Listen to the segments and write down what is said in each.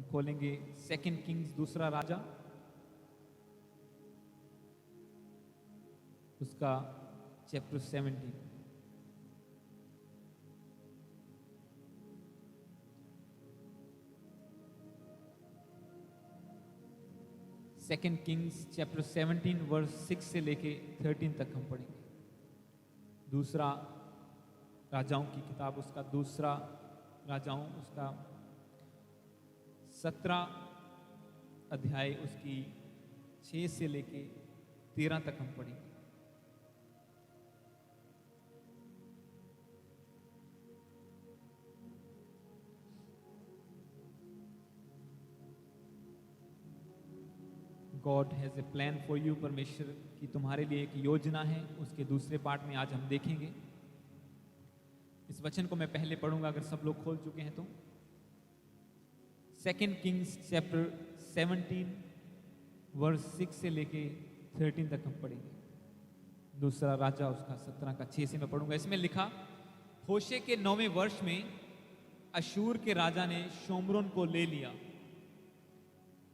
खोलेंगे second Kings दूसरा राजा, उसका chapter 17। Second Kings chapter 17 verse 6 से लेके 13 तक हम पढ़ेंगे। दूसरा राजाओं की किताब, उसका दूसरा राजाओं, उसका 17 अध्याय, उसकी 6 से लेके 13 तक हम पढ़ेंगे। God has a plan for you, परमेश्वर की तुम्हारे लिए एक योजना है, उसके दूसरे पार्ट में आज हम देखेंगे। इस वचन को मैं पहले पढ़ूंगा, अगर सब लोग खोल चुके हैं तो। सेकंड किंग्स चैप्टर 17 वर्स 6 से लेके 13 तक हम पढ़ेंगे। दूसरा राजा उसका 17 का 6 से मैं पढ़ूंगा। इसमें लिखा, होशे के 9वें वर्ष में अशूर के राजा ने शोमरोन को ले लिया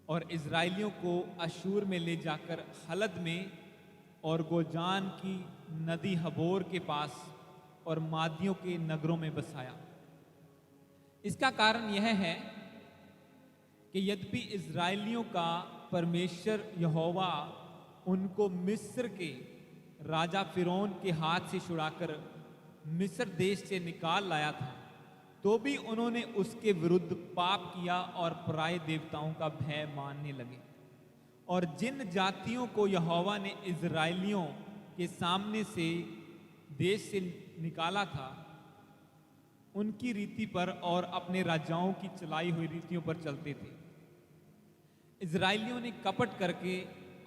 और इजराइलियों को अशूर में ले जाकर हलद में और गोजान की नदी हबोर के पास और मादियों के नगरों में बसाया। इसका कारण यह है कि यद्यपि इजराइलियों का परमेश्वर यहोवा उनको मिस्र के राजा फिरौन के हाथ से छुड़ाकर मिस्र देश से निकाल लाया था, तो भी उन्होंने उसके विरुद्ध पाप किया और पराये देवताओं का भय मानने लगे। और जिन जातियों को यहोवा ने इजराइलियों के सामने से देश से निकाला था, उनकी रीति पर और अपने राजाओं की चलाई हुई रीतियों पर चलते थे। इजराइलियों ने कपट करके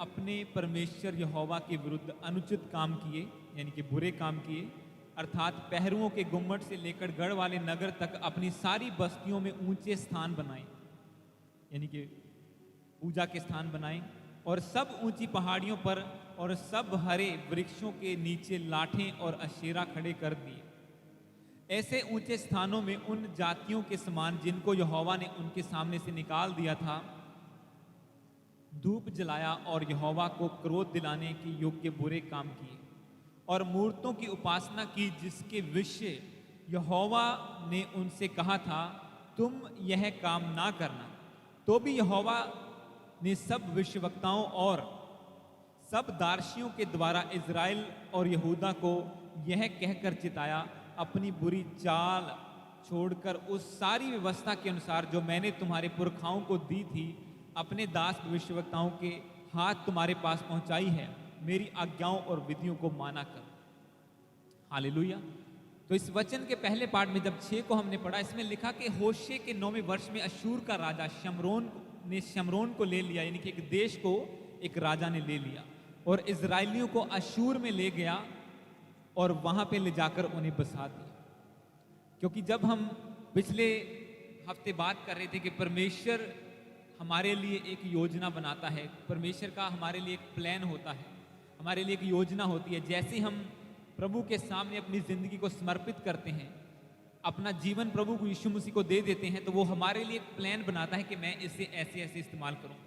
अपने परमेश्वर यहोवा के विरुद्ध अनुचित काम किए, यानी कि बुरे काम किए, अर्थात पहरुओं के गुम्मट से लेकर गढ़ वाले नगर तक अपनी सारी बस्तियों में ऊंचे स्थान बनाए, यानी कि पूजा के स्थान बनाए, और सब ऊंची पहाड़ियों पर और सब हरे वृक्षों के नीचे लाठें और अशेरा खड़े कर दिए। ऐसे ऊंचे स्थानों में उन जातियों के समान जिनको यहोवा ने उनके सामने से निकाल दिया था, धूप जलाया और यहोवा को क्रोध दिलाने के योग्य बुरे काम किए और मूर्तों की उपासना की, जिसके विषय यहोवा ने उनसे कहा था तुम यह काम ना करना। तो भी यहोवा ने सब भविष्यवक्ताओं और सब दार्शियों के द्वारा इज़राइल और यहूदा को यह कहकर चिताया, अपनी बुरी चाल छोड़कर उस सारी व्यवस्था के अनुसार जो मैंने तुम्हारे पुरखाओं को दी थी, अपने दास भविष्यवक्ताओं के हाथ तुम्हारे पास पहुंचाई है, मेरी आज्ञाओं और विधियों को माना कर। हालेलुया। तो इस वचन के पहले पार्ट में जब 6 को हमने पढ़ा, इसमें लिखा कि होशे के 9वें वर्ष में अशूर का राजा शमरोन को ले लिया, यानी कि एक देश को एक राजा ने ले लिया और इजराइलियों को अशूर में ले गया और वहां पे ले जाकर उन्हें बसा दिया। क्योंकि जब हम पिछले हफ्ते बात कर रहे थे कि परमेश्वर हमारे लिए एक योजना बनाता है, परमेश्वर का हमारे लिए एक प्लान होता है, हमारे लिए एक योजना होती है। जैसे हम प्रभु के सामने अपनी जिंदगी को समर्पित करते हैं, अपना जीवन प्रभु को यीशु मसीह को दे देते हैं, तो वो हमारे लिए एक प्लान बनाता है कि मैं इसे ऐसे ऐसे इस्तेमाल करूं।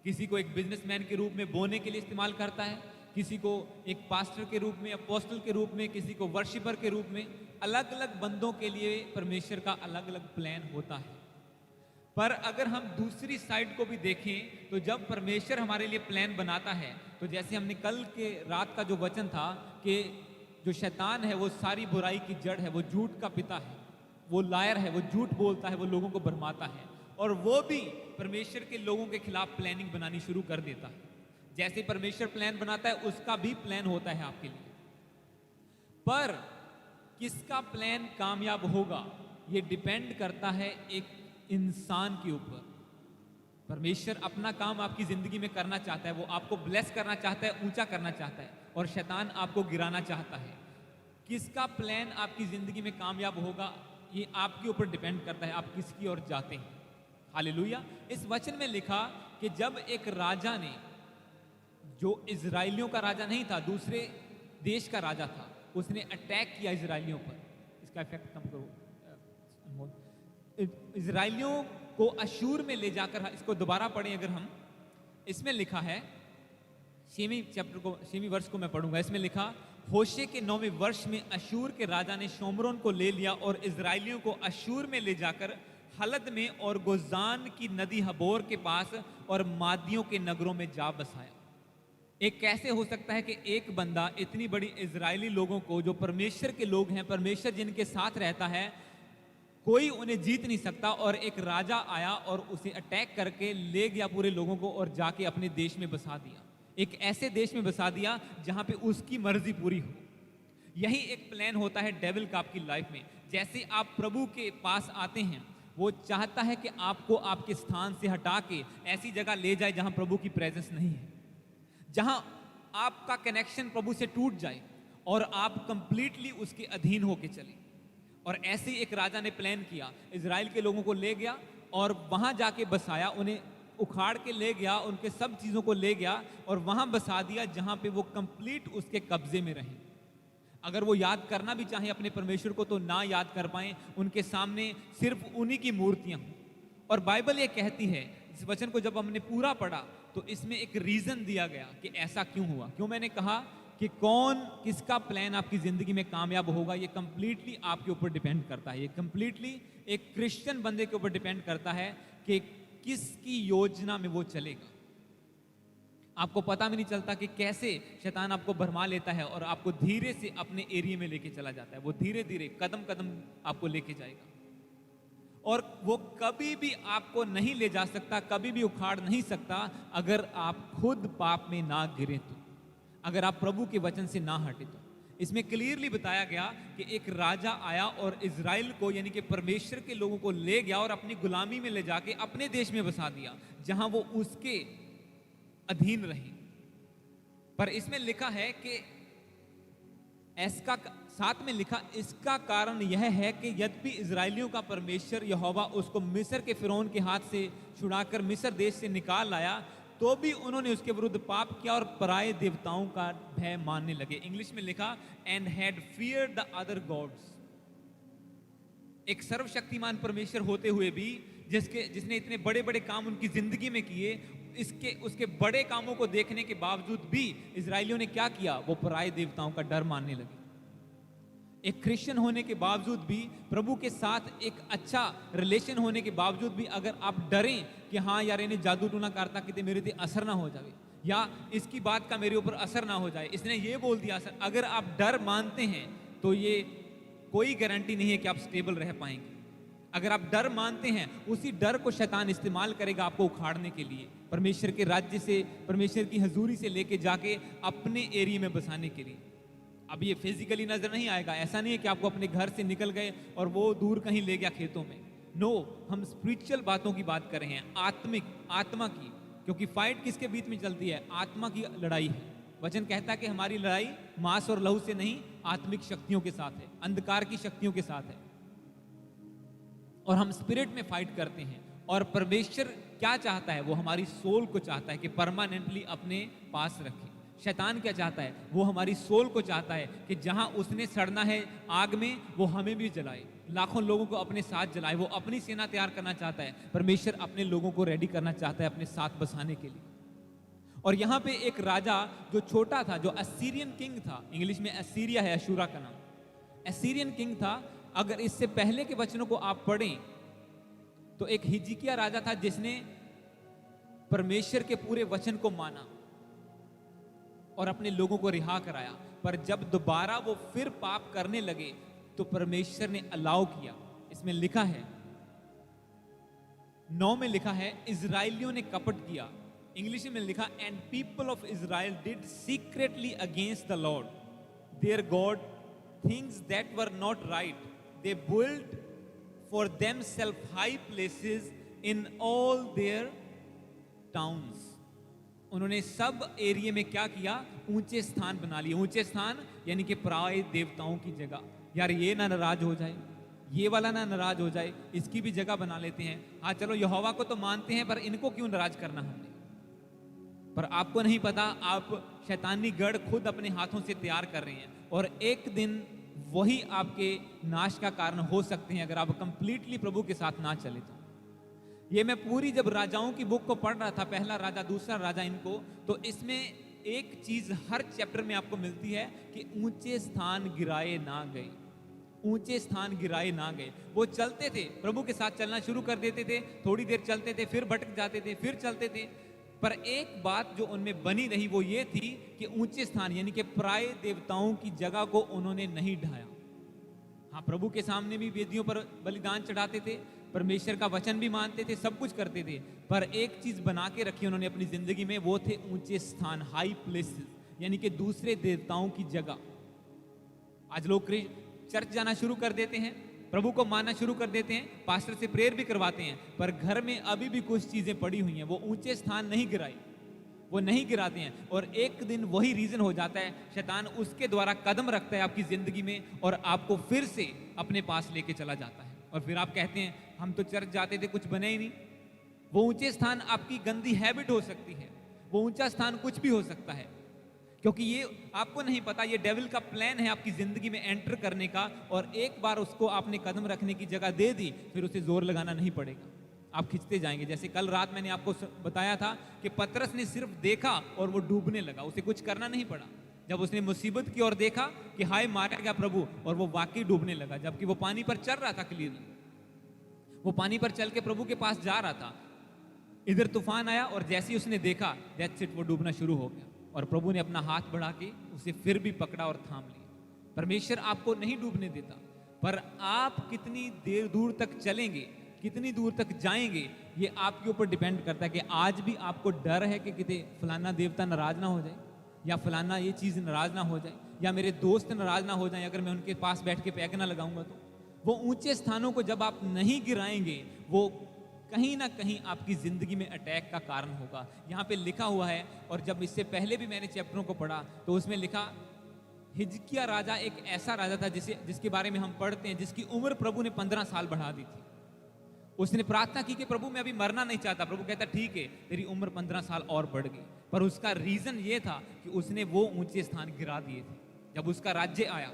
किसी को एक बिजनेसमैन के रूप में बोने के लिए इस्तेमाल करता है, किसी को एक पास्टर के रूप में, अपोस्टल के रूप में, किसी को वर्शिपर के रूप में। अलग अलग बंदों के लिए परमेश्वर का अलग अलग प्लान होता है। पर अगर हम दूसरी साइड को भी देखें तो जब परमेश्वर हमारे लिए प्लान बनाता है, तो जैसे हमने कल के रात का जो वचन था कि जो शैतान है वो सारी बुराई की जड़ है, वो झूठ का पिता है, वो लायर है, वो झूठ बोलता है, वो लोगों को भरमाता है, और वो भी परमेश्वर के लोगों के खिलाफ प्लानिंग बनानी शुरू कर देता है। जैसे परमेश्वर प्लान बनाता है, उसका भी प्लान होता है आपके लिए। पर किसका प्लान कामयाब होगा ये डिपेंड करता है एक इंसान के ऊपर। परमेश्वर अपना काम आपकी जिंदगी में करना चाहता है, वो आपको ब्लेस करना चाहता है, ऊंचा करना चाहता है, और शैतान आपको गिराना चाहता है। किसका प्लान आपकी जिंदगी में कामयाब होगा ये आपके ऊपर डिपेंड करता है, आप किसकी ओर जाते हैं। हालेलुया। इस वचन में लिखा कि जब एक राजा ने, जो इजराइलियों का राजा नहीं था, दूसरे देश का राजा था, उसने अटैक किया इजराइलियों पर। इसका इफेक्ट कम करो। इजराइलियों को अशूर में ले जाकर, इसको दोबारा पढ़ें अगर हम, इसमें लिखा है 6वें वर्ष को मैं पढ़ूंगा। इसमें लिखा, होशे के 9वें वर्ष में अशूर के राजा ने शोमरोन को ले लिया और इजराइलियों को अशूर में ले जाकर हलद में और गोजान की नदी हबोर के पास और मादियों के नगरों में जा बसाया। एक कैसे हो सकता है कि एक बंदा इतनी बड़ी इजरायली लोगों को, जो परमेश्वर के लोग हैं, परमेश्वर जिनके साथ रहता है, कोई उन्हें जीत नहीं सकता, और एक राजा आया और उसे अटैक करके ले गया पूरे लोगों को और जाके अपने देश में बसा दिया, एक ऐसे देश में बसा दिया जहां पे उसकी मर्जी पूरी हो। यही एक प्लान होता है डेविल का आपकी लाइफ में। जैसे आप प्रभु के पास आते हैं, वो चाहता है कि आपको आपके स्थान से हटा के ऐसी जगह ले जाए जहां प्रभु की प्रेजेंस नहीं है, जहां आपका कनेक्शन प्रभु से टूट जाए और आप कंप्लीटली उसके अधीन होके चले। और ऐसे ही एक राजा ने प्लान किया, इजराइल के लोगों को ले गया और वहां जाके बसाया, उन्हें उखाड़ के ले गया, उनके सब चीजों को ले गया और वहां बसा दिया जहां पे वो कंप्लीट उसके कब्जे में रहे। अगर वो याद करना भी चाहें अपने परमेश्वर को तो ना याद कर पाए, उनके सामने सिर्फ उन्हीं की मूर्तियां हों। और बाइबल ये कहती है, इस वचन को जब हमने पूरा पढ़ा तो इसमें एक रीजन दिया गया कि ऐसा क्यों हुआ। क्यों मैंने कहा कि कौन किसका प्लान आपकी जिंदगी में कामयाब होगा, ये कंप्लीटली आपके ऊपर डिपेंड करता है। ये कंप्लीटली एक क्रिश्चियन बंदे के ऊपर डिपेंड करता है कि किसकी योजना में वो चलेगा। आपको पता भी नहीं चलता कि कैसे शैतान आपको भरमा लेता है और आपको धीरे से अपने एरिया में लेके चला जाता है। वो धीरे धीरे कदम कदम आपको लेके जाएगा और वो कभी भी आपको नहीं ले जा सकता, कभी भी उखाड़ नहीं सकता अगर आप खुद पाप में ना गिरे तो, अगर आप प्रभु के वचन से ना हटे तो। इसमें क्लियरली बताया गया कि एक राजा आया और इजराइल को, यानी कि परमेश्वर के लोगों को ले गया और अपनी गुलामी में ले जाके अपने देश में बसा दिया जहां वो उसके अधीन रहे। पर इसमें लिखा है कि इसका साथ में लिखा, इसका कारण यह है कि यद्यपि इजराइलियों का परमेश्वर यहोवा उसको मिस्र के फिरौन के हाथ से छुड़ाकर मिस्र देश से निकाल लाया, तो भी उन्होंने उसके विरुद्ध पाप किया और पराये देवताओं का भय मानने लगे। इंग्लिश में लिखा, and had feared the other gods. एक सर्वशक्तिमान परमेश्वर होते हुए भी, जिसने इतने बड़े बड़े काम उनकी जिंदगी में किए, उसके बड़े कामों को देखने के बावजूद भी इजराइलियों ने क्या किया, वो पराये देवताओं का डर मानने लगे। एक क्रिश्चियन होने के बावजूद भी, प्रभु के साथ एक अच्छा रिलेशन होने के बावजूद भी, अगर आप डरें कि हाँ यार इन्हें जादू टूना करता कि मेरे पे असर ना हो जाए, या इसकी बात का मेरे ऊपर असर ना हो जाए, इसने ये बोल दिया असर, अगर आप डर मानते हैं तो ये कोई गारंटी नहीं है कि आप स्टेबल रह पाएंगे। अगर आप डर मानते हैं, उसी डर को शैतान इस्तेमाल करेगा आपको उखाड़ने के लिए, परमेश्वर के राज्य से, परमेश्वर की हजूरी से लेके जाके अपने एरिया में बसाने के लिए। अब ये फिजिकली नजर नहीं आएगा, ऐसा नहीं है कि आपको अपने घर से निकल गए और वो दूर कहीं ले गया खेतों में। नो, हम स्पिरिचुअल बातों की बात कर रहे हैं, आत्मिक, आत्मा की, क्योंकि फाइट किसके बीच में चलती है, आत्मा की लड़ाई है। वचन कहता है कि हमारी लड़ाई मांस और लहू से नहीं, आत्मिक शक्तियों के साथ है, अंधकार की शक्तियों के साथ है, और हम स्पिरिट में फाइट करते हैं। और परमेश्वर क्या चाहता है, वो हमारी सोल को चाहता है कि परमानेंटली अपने पास रखे। शैतान क्या चाहता है, वो हमारी सोल को चाहता है कि जहां उसने सड़ना है आग में, वो हमें भी जलाए, लाखों लोगों को अपने साथ जलाए। वो अपनी सेना तैयार करना चाहता है, परमेश्वर अपने लोगों को रेडी करना चाहता है अपने साथ बसाने के लिए। और यहाँ पे एक राजा जो छोटा था, जो असीरियन किंग था, इंग्लिश में असीरिया है, अशूरा का नाम, असीरियन किंग था। अगर इससे पहले के वचनों को आप पढ़ें तो एक हिजकिय्याह राजा था जिसने परमेश्वर के पूरे वचन को माना और अपने लोगों को रिहा कराया। पर जब दोबारा वो फिर पाप करने लगे तो परमेश्वर ने अलाउ किया। इसमें लिखा है, 9 में लिखा है, इजराइलियों ने कपट किया। इंग्लिश में लिखा, and people of Israel did secretly against the Lord their God things that were not right, they build for themselves high places in all their towns. उन्होंने सब एरिया में क्या किया, ऊंचे स्थान बना लिए। ऊंचे स्थान यानी कि पराये देवताओं की जगह। यार ये ना नाराज हो जाए, ये वाला ना नाराज हो जाए, इसकी भी जगह बना लेते हैं। हाँ चलो यहोवा को तो मानते हैं, पर इनको क्यों नाराज करना हमने। पर आपको नहीं पता, आप शैतानी गढ़ खुद अपने हाथों से तैयार कर रहे हैं, और एक दिन वही आपके नाश का कारण हो सकते हैं अगर आप कंप्लीटली प्रभु के साथ ना चले तो। ये मैं पूरी जब राजाओं की बुक को पढ़ रहा था, पहला राजा दूसरा राजा इनको, तो इसमें एक चीज हर चैप्टर में आपको मिलती है कि ऊंचे स्थान गिराए ना गए, ऊंचे स्थान गिराए ना गए। वो चलते थे, प्रभु के साथ चलना शुरू कर देते थे, थोड़ी देर चलते थे, फिर भटक जाते थे, फिर चलते थे, पर एक बात जो उनमें बनी रही वो ये थी कि ऊंचे स्थान यानी कि पराये देवताओं की जगह को उन्होंने नहीं ढाया। हाँ, प्रभु के सामने भी वेदियों पर बलिदान चढ़ाते थे, परमेश्वर का वचन भी मानते थे, सब कुछ करते थे, पर एक चीज बना के रखी उन्होंने अपनी जिंदगी में, वो थे ऊंचे स्थान, हाई प्लेसेस, यानी कि दूसरे देवताओं की जगह। आज लोग चर्च जाना शुरू कर देते हैं, प्रभु को मानना शुरू कर देते हैं, पास्टर से प्रेयर भी करवाते हैं, पर घर में अभी भी कुछ चीजें पड़ी हुई हैं, वो ऊंचे स्थान नहीं गिराई, वो नहीं गिराते हैं। और एक दिन वही रीजन हो जाता है, शैतान उसके द्वारा कदम रखता है आपकी जिंदगी में और आपको फिर से अपने पास लेके चला जाता है। और फिर आप कहते हैं हम तो चर्च जाते थे, कुछ बने ही नहीं। वो ऊंचे स्थान आपकी गंदी हैबिट हो सकती है, वो ऊंचा स्थान कुछ भी हो सकता है, क्योंकि ये आपको नहीं पता, ये डेविल का प्लान है आपकी जिंदगी में एंटर करने का। और एक बार उसको आपने कदम रखने की जगह दे दी, फिर उसे जोर लगाना नहीं पड़ेगा, आप खिंचते जाएंगे। जैसे कल रात मैंने आपको बताया था कि पतरस ने सिर्फ देखा और वो डूबने लगा, उसे कुछ करना नहीं पड़ा। जब उसने मुसीबत की ओर देखा कि हाय मारा गया प्रभु, और वो वाकई डूबने लगा, जबकि वो पानी पर चल रहा था क्लियरली, वो पानी पर चल के प्रभु के पास जा रहा था। इधर तूफान आया और जैसे ही उसने देखा, दैट्स इट, वो डूबना शुरू हो गया। और प्रभु ने अपना हाथ बढ़ा के उसे फिर भी पकड़ा और थाम लिया। परमेश्वर आपको नहीं डूबने देता, पर आप कितनी देर दूर तक चलेंगे, कितनी दूर तक जाएंगे, ये आपके ऊपर डिपेंड करता है। कि आज भी आपको डर है कि कितने फलाना देवता नाराज ना हो जाए, या फलाना ये चीज़ नाराज ना हो जाए, या मेरे दोस्त नाराज ना हो जाए अगर मैं उनके पास बैठ के पैक ना लगाऊंगा। तो वो ऊंचे स्थानों को जब आप नहीं गिराएंगे, वो कहीं ना कहीं आपकी जिंदगी में अटैक का कारण होगा। यहाँ पे लिखा हुआ है, और जब इससे पहले भी मैंने चैप्टरों को पढ़ा तो उसमें लिखा, हिजकिय्याह राजा एक ऐसा राजा था जिसके बारे में हम पढ़ते हैं, जिसकी उम्र प्रभु ने 15 साल बढ़ा दी थी। उसने प्रार्थना की कि प्रभु मैं अभी मरना नहीं चाहता। प्रभु कहता ठीक है, तेरी उम्र 15 साल और बढ़ गई। पर उसका रीजन ये था कि उसने वो ऊंचे स्थान गिरा दिए थे। जब उसका राज्य आया,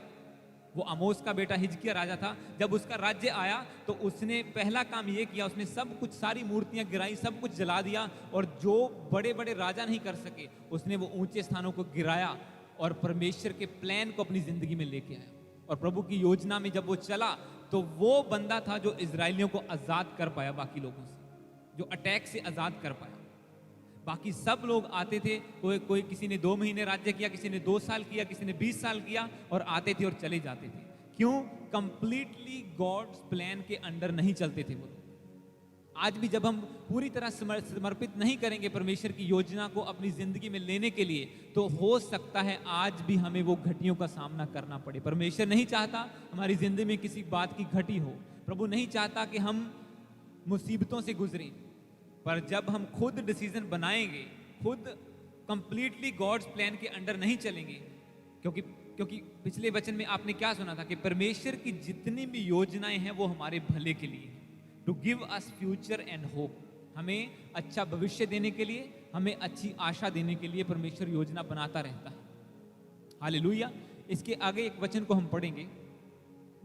वो आमोस का बेटा हिजकिय्याह राजा था, जब उसका राज्य आया तो उसने पहला काम ये किया, उसने सब कुछ, सारी मूर्तियां गिराई, सब कुछ जला दिया, और जो बड़े बड़े राजा नहीं कर सके, उसने वो ऊंचे स्थानों को गिराया और परमेश्वर के प्लान को अपनी जिंदगी में लेके आया। और प्रभु की योजना में जब वो चला, तो वो बंदा था जो इजरायलियों को आजाद कर पाया, बाकी लोगों से, जो अटैक से आजाद कर पाया। बाकी सब लोग आते थे, कोई किसी ने 2 महीने राज्य किया, किसी ने 2 साल किया, किसी ने 20 साल किया, और आते थे और चले जाते थे। क्यों? कंप्लीटली गॉड्स प्लान के अंडर नहीं चलते थे वो लोग। आज भी जब हम पूरी तरह समर्पित नहीं करेंगे परमेश्वर की योजना को अपनी जिंदगी में लेने के लिए, तो हो सकता है आज भी हमें वो घटियों का सामना करना पड़े। परमेश्वर नहीं चाहता हमारी जिंदगी में किसी बात की घटी हो, प्रभु नहीं चाहता कि हम मुसीबतों से गुजरें। पर जब हम खुद डिसीजन बनाएंगे, खुद कंप्लीटली गॉड्स प्लान के अंडर नहीं चलेंगे, क्योंकि पिछले वचन में आपने क्या सुना था कि परमेश्वर की जितनी भी योजनाएं हैं वो हमारे भले के लिए, to give us future and hope, हमें अच्छा भविष्य देने के लिए, हमें अच्छी आशा देने के लिए परमेश्वर योजना बनाता रहता है। हालेलुया। इसके आगे एक वचन को हम पढ़ेंगे,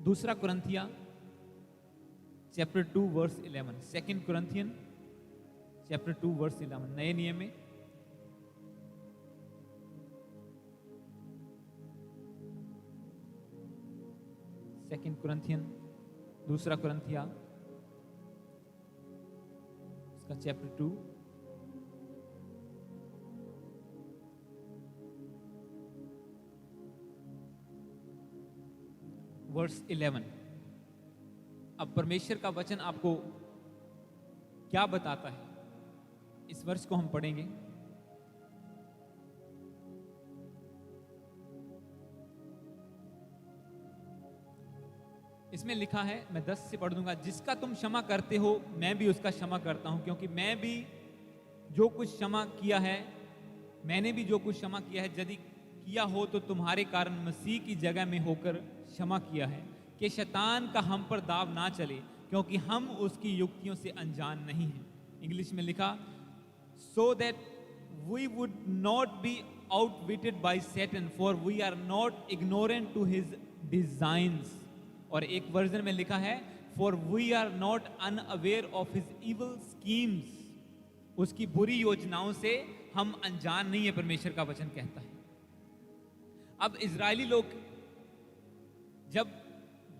2 कुरिन्थियों chapter 2 verse 11, 2 Corinthian chapter 2 verse 11, नए नियम में। सेकंड कुरिन्थियन, 2 कुरिन्थियों उसका चैप्टर 2 वर्स 11। अब परमेश्वर का वचन आपको क्या बताता है, इस वर्ष को हम पढ़ेंगे। इसमें लिखा है, मैं 10 से पढ़ दूंगा, जिसका तुम क्षमा करते हो मैं भी उसका क्षमा करता हूं, क्योंकि मैं भी जो कुछ क्षमा किया है, मैंने भी जो कुछ क्षमा किया है, यदि किया हो तो तुम्हारे कारण मसीह की जगह में होकर क्षमा किया है, कि शैतान का हम पर दाव ना चले, क्योंकि हम उसकी युक्तियों से अनजान नहीं हैं। इंग्लिश में लिखा, so that we would not be outwitted by Satan, for we are not ignorant to his designs। और एक वर्जन में लिखा है, for we are not unaware of his evil schemes. उसकी बुरी योजनाओं से हम अनजान नहीं है, परमेश्वर का वचन कहता है। अब इजरायली लोग जब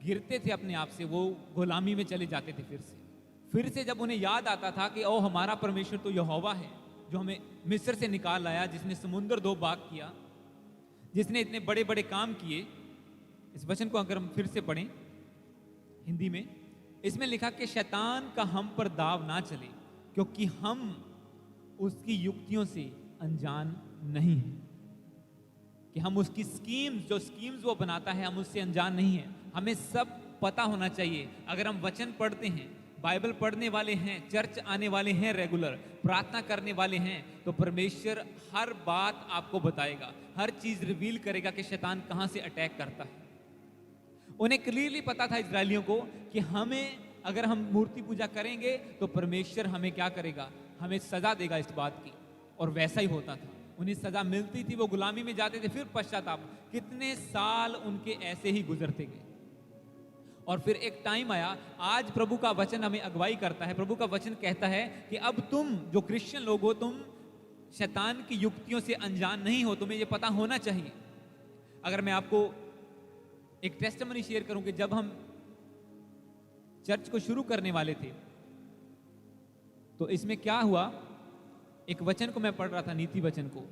गिरते थे अपने आप से, वो गुलामी में चले जाते थे। फिर से जब उन्हें याद आता था कि ओ हमारा परमेश्वर तो यहोवा है, जो हमें मिस्र से निकाल लाया, जिसने समुंदर दो भाग किया, जिसने इतने बड़े बड़े काम किए। इस वचन को अगर हम फिर से पढ़ें हिंदी में, इसमें लिखा कि शैतान का हम पर दाव ना चले, क्योंकि हम उसकी युक्तियों से अनजान नहीं है। कि हम उसकी स्कीम्स वो बनाता है, हम उससे अनजान नहीं है। हमें सब पता होना चाहिए। अगर हम वचन पढ़ते हैं, बाइबल पढ़ने वाले हैं, चर्च आने वाले हैं, रेगुलर प्रार्थना करने वाले हैं, तो परमेश्वर हर बात आपको बताएगा, हर चीज रिवील करेगा कि शैतान कहां से अटैक करता है। उन्हें क्लियरली पता था इजरायलियों को कि हमें, अगर हम मूर्ति पूजा करेंगे तो परमेश्वर हमें क्या करेगा, हमें सजा देगा इस बात की। और वैसा ही होता था, उन्हें सजा मिलती थी, वो गुलामी में जाते थे, फिर पश्चाताप। कितने साल उनके ऐसे ही गुजरते गए। और फिर एक टाइम आया, आज प्रभु का वचन हमें अगुवाई करता है। प्रभु का वचन कहता है कि अब तुम जो क्रिश्चियन लोग हो, तुम शैतान की युक्तियों से अनजान नहीं हो, तुम्हें ये पता होना चाहिए। अगर मैं आपको एक टेस्टिमनी शेयर करूं कि जब हम चर्च को शुरू करने वाले थे, तो इसमें क्या हुआ, एक वचन को मैं पढ़ रहा था, नीति वचन को,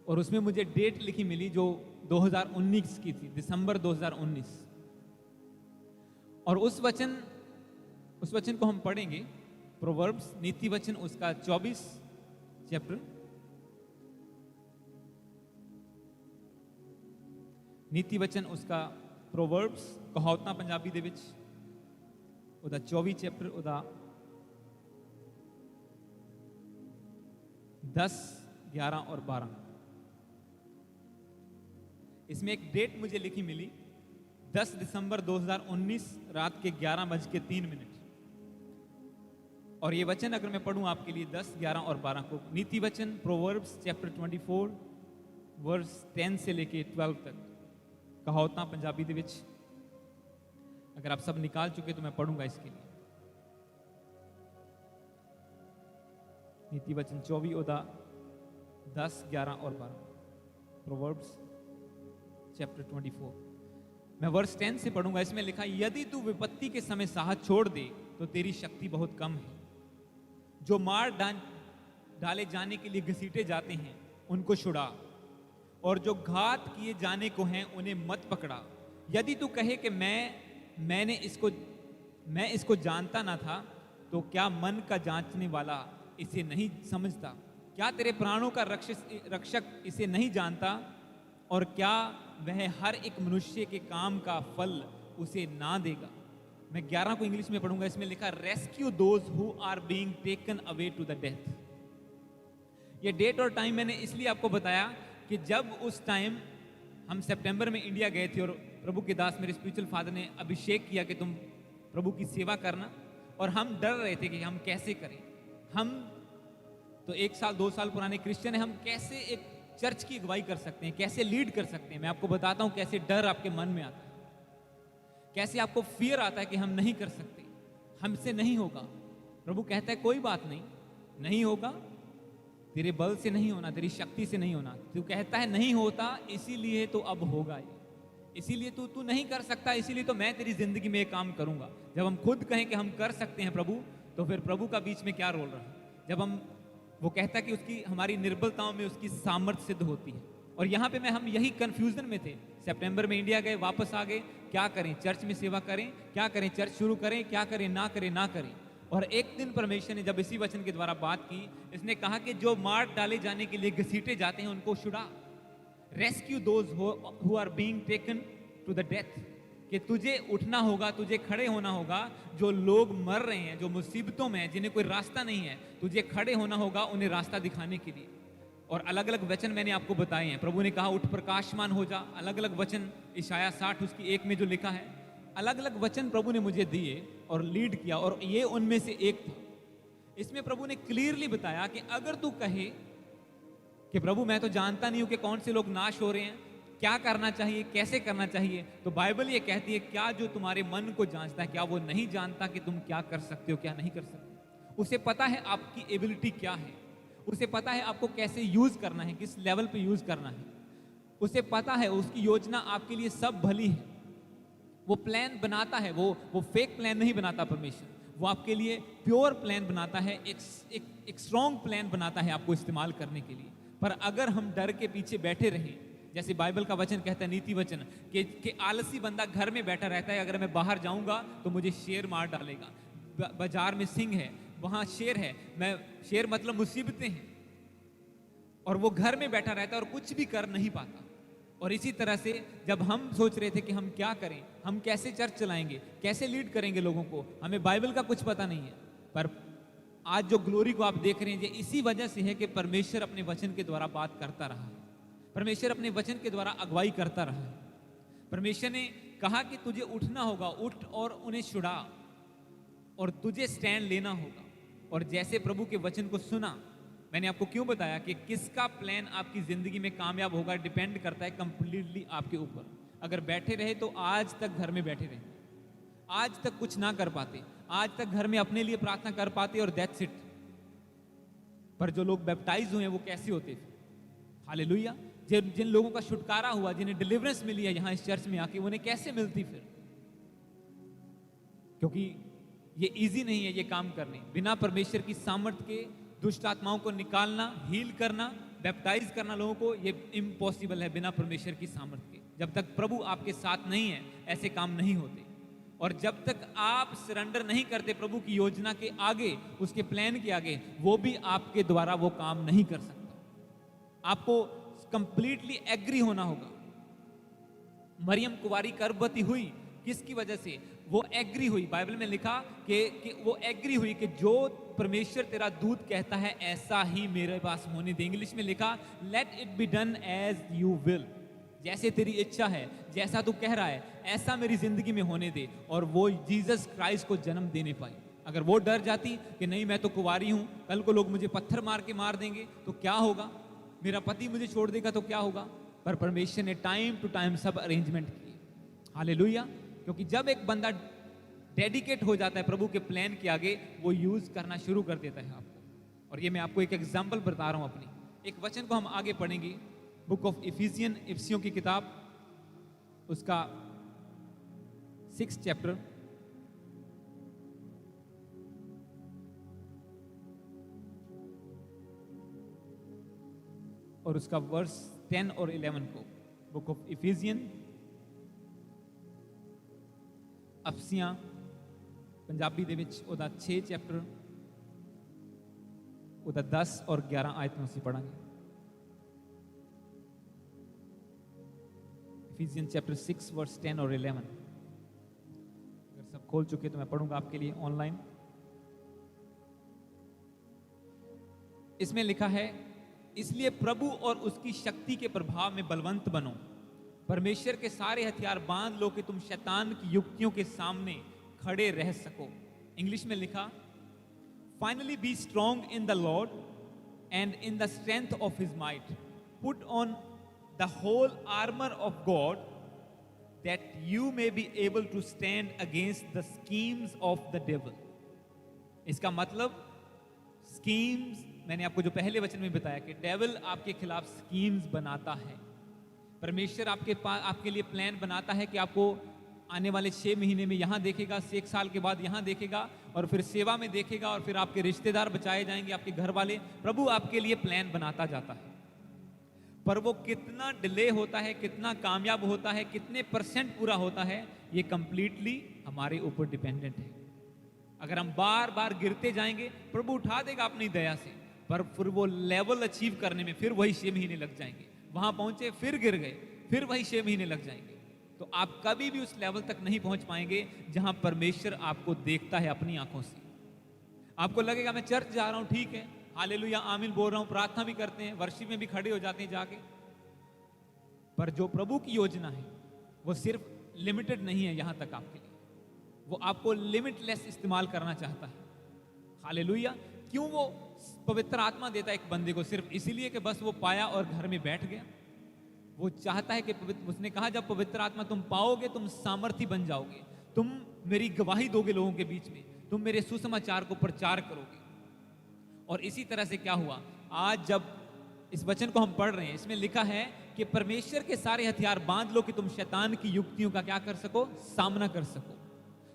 और उसमें मुझे डेट लिखी मिली जो 2019 की थी, दिसंबर 2019। और उस वचन को हम पढ़ेंगे, प्रोवर्ब्स नीति वचन उसका 24 चैप्टर, नीति वचन उसका प्रोवर्ब्स कहावतां पंजाबी दे विच ਉਹਦਾ 24 चैप्टर ਉਹਦਾ 10, 11 और 12। इसमें एक डेट मुझे लिखी मिली, 10 दिसंबर 2019 रात के 11:03। और ये वचन अगर मैं पढ़ूं आपके लिए 10, 11 और 12 को, नीति वचन प्रोवर्ब्स चैप्टर 24 वर्स 10 से लेके 12 तक, कहावतां पंजाबी दे विच। अगर आप सब निकाल चुके तो मैं पढ़ूंगा इसके लिए। नीति वचन 24 ओदा 10, 11 और 12, प्रोवर्ब्स चैप्टर 24। मैं वर्स 10 से पढ़ूंगा। इसमें लिखा, यदि तू विपत्ति के समय साहस छोड़ दे तो तेरी शक्ति बहुत कम है। जो मार डाले जाने के लिए घसीटे जाते हैं उनको छुड़ा, और जो घात किए जाने को हैं उन्हें मत पकड़ा। यदि तू कहे कि मैं इसको जानता ना था, तो क्या मन का जांचने वाला इसे नहीं समझता? क्या तेरे प्राणों का रक्षक इसे नहीं जानता? और क्या वह हर एक मनुष्य के काम का फल उसे ना देगा? मैं 11 को इंग्लिश में पढ़ूंगा। इसमें लिखा, rescue those who are being taken away to the death. ये डेट और टाइम मैंने इसलिए आपको बताया कि जब उस टाइम हम सितंबर में इंडिया गए थे, और प्रभु के दास मेरे स्पिरिचुअल फादर ने अभिषेक किया कि तुम प्रभु की सेवा करना, और हम डर रहे थे कि हम कैसे करें। हम तो 1 साल 2 साल पुराने क्रिश्चियन हैं, हम कैसे एक चर्च की अगुवाई कर सकते हैं, कैसे लीड कर सकते हैं। मैं आपको बताता हूं कैसे डर आपके मन में आता है, कैसे आपको फियर आता है कि हम नहीं कर सकते, हमसे नहीं होगा। प्रभु कहता है कोई बात नहीं, नहीं होगा, तेरे बल से नहीं होना, तेरी शक्ति से नहीं होना। तू कहता है नहीं होता, इसीलिए तो अब होगा, इसीलिए तू नहीं कर सकता, इसीलिए तो मैं तेरी जिंदगी में एक काम करूंगा। जब हम खुद कहें कि हम कर सकते हैं प्रभु, तो फिर प्रभु का बीच में क्या रोल रहा है? जब वो कहता है कि उसकी हमारी निर्बलताओं में उसकी सामर्थ्य सिद्ध होती है। और यहाँ पे हम यही कंफ्यूजन में थे। सितंबर में इंडिया गए, वापस आ गए, क्या करें? चर्च में सेवा करें, क्या करें? चर्च शुरू करें, क्या करें? ना करें, ना करें। और एक दिन परमेश्वर ने जब इसी वचन के द्वारा बात की, इसने कहा कि जो मार डाले जाने के लिए घसीटे जाते हैं उनको छुड़ा। Rescue those who are being taken to the death. कि तुझे उठना होगा, तुझे खड़े होना होगा। जो लोग मर रहे हैं, जो मुसीबतों में हैं, जिन्हें कोई रास्ता नहीं है, तुझे खड़े होना होगा उन्हें रास्ता दिखाने के लिए। और अलग अलग वचन मैंने आपको बताए हैं। प्रभु ने कहा उठ प्रकाशमान हो जा, अलग अलग वचन, इशाया 60 उसकी 1 में जो लिखा है, अलग अलग वचन प्रभु ने मुझे दिए और लीड किया, और ये उनमें से एक था। इसमें प्रभु ने क्लियरली बताया कि अगर तू कहे कि प्रभु मैं तो जानता नहीं हूं कि कौन से लोग नाश हो रहे हैं, क्या करना चाहिए, कैसे करना चाहिए, तो बाइबल ये कहती है क्या जो तुम्हारे मन को जांचता है, क्या वो नहीं जानता कि तुम क्या कर सकते हो, क्या नहीं कर सकते? उसे पता है आपकी एबिलिटी क्या है, उसे पता है आपको कैसे यूज करना है, किस लेवल पे यूज करना है, उसे पता है उसकी योजना आपके लिए सब भली है। वो प्लान बनाता है, वो फेक प्लान नहीं बनाता परमेश्वर, वो आपके लिए प्योर प्लान बनाता है, एक स्ट्रॉन्ग प्लान बनाता है आपको इस्तेमाल करने के लिए। पर अगर हम डर के पीछे बैठे रहें, जैसे बाइबल का वचन कहता है, नीति वचन, कि आलसी बंदा घर में बैठा रहता है, अगर मैं बाहर जाऊंगा तो मुझे शेर मार डालेगा, बाजार में सिंह है, वहां शेर है, मैं शेर मतलब मुसीबतें हैं, और वो घर में बैठा रहता है और कुछ भी कर नहीं पाता। और इसी तरह से जब हम सोच रहे थे कि हम क्या करें, हम कैसे चर्च चलाएंगे, कैसे लीड करेंगे लोगों को, हमें बाइबल का कुछ पता नहीं है, पर आज जो ग्लोरी को आप देख रहे हैं, ये इसी वजह से है कि परमेश्वर अपने वचन के द्वारा बात करता रहा है, परमेश्वर अपने वचन के द्वारा अगुवाई करता रहा है। परमेश्वर ने कहा कि तुझे उठना होगा, उठ और उन्हें छुड़ा, और तुझे स्टैंड लेना होगा। और जैसे प्रभु के वचन को सुना, मैंने आपको क्यों बताया कि किसका प्लान आपकी जिंदगी में कामयाब होगा, डिपेंड करता है कंप्लीटली आपके ऊपर। अगर बैठे रहे तो आज तक घर में बैठे रहे, आज तक कुछ ना कर पाते, आज तक घर में अपने लिए प्रार्थना कर पाते और दैट्स इट। पर जो लोग बैप्टाइज हुए वो कैसे होते थे? हालेलुया। जिन लोगों का छुटकारा हुआ, जिन्हें डिलीवरेंस मिली है यहाँ इस चर्च में आके, उन्हें कैसे मिलती फिर? क्योंकि ये इजी नहीं है ये काम करने, बिना परमेश्वर की सामर्थ्य के दुष्ट आत्माओं को निकालना, हील करना, बैप्टाइज करना लोगों को, ये इम्पॉसिबल है बिना परमेश्वर की सामर्थ्य के। जब तक प्रभु आपके साथ नहीं है ऐसे काम नहीं होते, और जब तक आप सरेंडर नहीं करते प्रभु की योजना के आगे, उसके प्लान के आगे, वो भी आपके द्वारा वो काम नहीं कर सकता। आपको कंप्लीटली एग्री होना होगा। मरियम कुंवारी गर्भवती हुई किसकी वजह से? वो एग्री हुई। बाइबल में लिखा कि वो एग्री हुई कि जो परमेश्वर तेरा दूत कहता है ऐसा ही मेरे पास होने दे। इंग्लिश में लिखा, let it be done as you will, जैसे तेरी इच्छा है, जैसा तू कह रहा है ऐसा मेरी जिंदगी में होने दे। और वो जीसस क्राइस्ट को जन्म देने पाई। अगर वो डर जाती कि नहीं मैं तो कुंवारी हूं, कल को लोग मुझे पत्थर मार के मार देंगे तो क्या होगा, मेरा पति मुझे छोड़ देगा तो क्या होगा, पर परमेश्वर ने टाइम टू टाइम सब अरेंजमेंट किए। हालेलुया। क्योंकि जब एक बंदा डेडिकेट हो जाता है प्रभु के प्लान के आगे, वो यूज करना शुरू कर देता है आपको। और ये मैं आपको एक एग्जांपल बता रहा हूं अपनी। एक वचन को हम आगे पढ़ेंगे, बुक ऑफ इफिसियन, इफिसियों की किताब, उसका 6 चैप्टर और उसका वर्स 10 और 11 को। बुक ऑफ इफिसियन, अफसियां पंजाबी ਦੇ ਵਿੱਚ ਉਹਦਾ 6 ਚੈਪਟਰ ਉਹਦਾ 10 और 11 आयतों से पढ़ांगे। इफिसियन चैप्टर 6 वर्स 10 और 11। अगर सब खोल चुके तो मैं पढ़ूंगा आपके लिए ऑनलाइन। इसमें लिखा है, इसलिए प्रभु और उसकी शक्ति के प्रभाव में बलवंत बनो, परमेश्वर के सारे हथियार बांध लो कि तुम शैतान की युक्तियों के सामने खड़े रह सको। इंग्लिश में लिखा, finally be strong in the Lord and in the strength of his might, put on the whole armour of God that you may be able to stand against the schemes of the devil. इसका मतलब schemes, मैंने आपको जो पहले वचन में बताया कि डेविल आपके खिलाफ स्कीम्स बनाता है। परमेश्वर आपके लिए प्लान बनाता है कि आपको आने वाले 6 महीने में यहां देखेगा, 1 साल के बाद यहां देखेगा, और फिर सेवा में देखेगा, और फिर आपके रिश्तेदार बचाए जाएंगे, आपके घर वाले। प्रभु आपके लिए प्लान बनाता जाता है, पर वो कितना डिले होता है, कितना कामयाब होता है, कितने % पूरा होता है, ये कंप्लीटली हमारे ऊपर डिपेंडेंट है। अगर हम बार बार गिरते जाएंगे, प्रभु उठा देगा अपनी दया से, पर फिर वो लेवल अचीव करने में फिर वही 6 महीने लग जाएंगे। वहां पहुंचे, फिर गिर गए, फिर वही 6 महीने लग जाएंगे। तो आप कभी भी उस लेवल तक नहीं पहुंच पाएंगे जहां परमेश्वर आपको देखता है अपनी आंखों से। आपको लगेगा मैं चर्च जा रहा हूं, ठीक है, हालेलुया आमीन बोल रहा हूं, प्रार्थना भी करते हैं, वर्शिप में भी खड़े हो जाते हैं जाके, पर जो प्रभु की योजना है वो सिर्फ लिमिटेड नहीं है यहां तक आपके लिए, वो आपको लिमिटलेस इस्तेमाल करना चाहता है। हालेलुया। क्यों वो पवित्र आत्मा देता है एक बंदे को? सिर्फ इसीलिए कि बस वो पाया और घर में बैठ गया? वो चाहता है कि उसने कहा जब पवित्र आत्मा तुम पाओगे तुम सामर्थी बन जाओगे, तुम मेरी गवाही दोगे लोगों के बीच में, तुम मेरे सुसमाचार को प्रचार करोगे। और इसी तरह से क्या हुआ, आज जब इस वचन को हम पढ़ रहे हैं, इसमें लिखा है कि परमेश्वर के सारे हथियार बांध लो कि तुम शैतान की युक्तियों का क्या कर सको, सामना कर सको,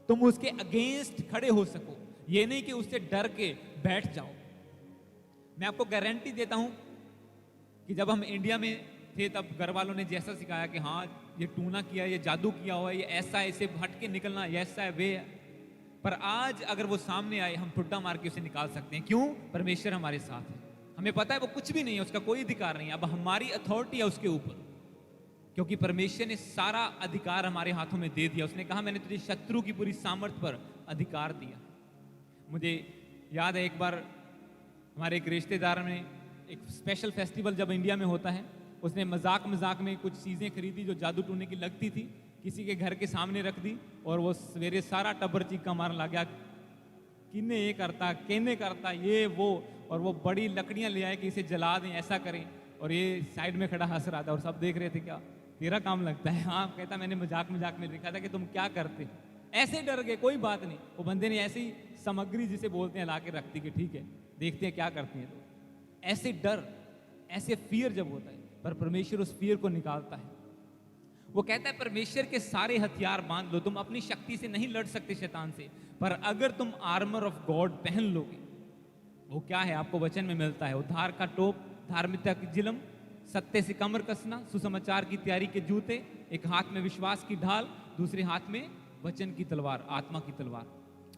तुम उसके अगेंस्ट खड़े हो सको। ये नहीं कि उससे डर के बैठ जाओ। मैं आपको गारंटी देता हूं कि जब हम इंडिया में थे तब घर वालों ने जैसा सिखाया कि हाँ ये टूना किया, ये जादू किया हुआ है, ये ऐसा है, इसे हट के निकलना, ये ऐसा है, वे है। पर आज अगर वो सामने आए हम ठुड्डा मार के उसे निकाल सकते हैं। क्यों? परमेश्वर हमारे साथ है। हमें पता है वो कुछ भी नहीं है, उसका कोई अधिकार नहीं है। अब हमारी अथॉरिटी है उसके ऊपर, क्योंकि परमेश्वर ने सारा अधिकार हमारे हाथों में दे दिया। उसने कहा मैंने तुझे शत्रु की पूरी सामर्थ पर अधिकार दिया। मुझे याद है एक बार हमारे एक रिश्तेदार ने एक स्पेशल फेस्टिवल जब इंडिया में होता है, उसने मजाक मजाक में कुछ चीज़ें खरीदी जो जादू टूने की लगती थी, किसी के घर के सामने रख दी और वो सवेरे सारा टब्बर चीखा मारने लग गया, किन्ने ये करता, केने करता, ये वो, और वो बड़ी लकड़ियां ले आए कि इसे जला दें, ऐसा करें। और ये साइड में खड़ा हंस रहा था और सब देख रहे थे, क्या तेरा काम लगता है? हाँ, कहता मैंने मजाक मजाक में लिखा था कि तुम क्या करते। ऐसे डर गए, कोई बात नहीं। वो बंदे ने ऐसी सामग्री जिसे बोलते हैं ला के रखती कि ठीक है देखते हैं क्या करती है। तो ऐसे डर, ऐसे फियर जब होता है, पर परमेश्वर उस फियर को निकालता है। वो कहता है परमेश्वर के सारे हथियार बांध लो। तुम अपनी शक्ति से नहीं लड़ सकते शैतान से, पर अगर तुम आर्मर ऑफ गॉड पहन लोगे, वो क्या है आपको वचन में मिलता है, उद्धार का टोप, धार्मिकता की जिलम, सत्य से कमर कसना, सुसमाचार की तैयारी के जूते, एक हाथ में विश्वास की ढाल, दूसरे हाथ में वचन की तलवार, आत्मा की तलवार।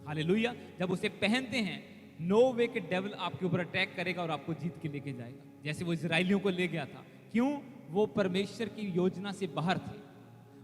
हालेलुया। जब उसे पहनते हैं, नो वे के डेविल आपके ऊपर अटैक करेगा और आपको जीत के लेके जाएगा, जैसे वो इजराइलियों को ले गया था। क्यों? वो परमेश्वर की योजना से बाहर थे।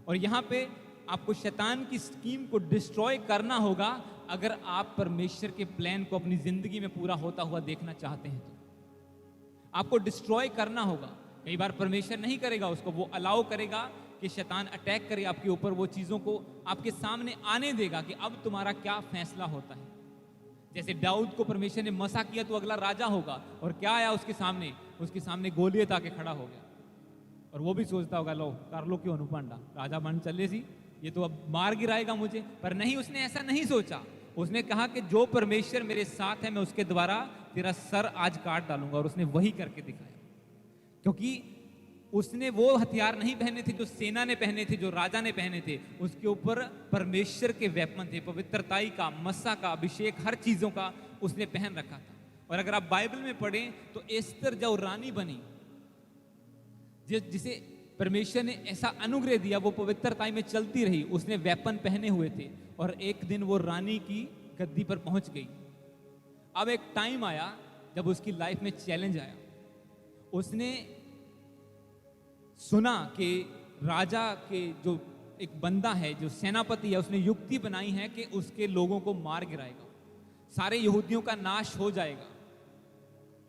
और यहाँ पे आपको शैतान की स्कीम को डिस्ट्रॉय करना होगा अगर आप परमेश्वर के प्लान को अपनी जिंदगी में पूरा होता हुआ देखना चाहते हैं। तो आपको डिस्ट्रॉय करना होगा। कई बार परमेश्वर नहीं करेगा उसको, वो अलाउ करेगा कि शैतान अटैक करे आपके ऊपर, वो चीजों को आपके सामने आने देगा कि अब तुम्हारा क्या फैसला होता है। जैसे दाऊद को परमेश्वर ने मसा किया तो अगला राजा होगा, और क्या आया उसके सामने? उसके सामने गोलियत आके खड़ा हो गया। और वो भी सोचता होगा लो कर लो क्यों अनुपांडा, राजा बन चले सी, ये तो अब मार गिराएगा मुझे। पर नहीं, उसने ऐसा नहीं सोचा। उसने कहा कि जो परमेश्वर मेरे साथ है मैं उसके द्वारा तेरा सर आज काट डालूंगा, और उसने वही करके दिखाया। क्योंकि उसने वो हथियार नहीं पहने थे जो सेना ने पहने थे, जो राजा ने पहने थे। उसके ऊपर परमेश्वर के वेपन थे, पवित्रताई का, मस्सा का, अभिषेक, हर चीजों का उसने पहन रखा था। और अगर आप बाइबल में पढ़ें तो एस्तर जो रानी बनी, जिसे परमेश्वर ने ऐसा अनुग्रह दिया, वो पवित्रताई में चलती रही, उसने वेपन पहने हुए थे, और एक दिन वो रानी की गद्दी पर पहुंच गई। अब एक टाइम आया जब उसकी लाइफ में चैलेंज आया। उसने सुना कि राजा के जो एक बंदा है, जो सेनापति है, उसने युक्ति बनाई है कि उसके लोगों को मार गिराएगा, सारे यहूदियों का नाश हो जाएगा।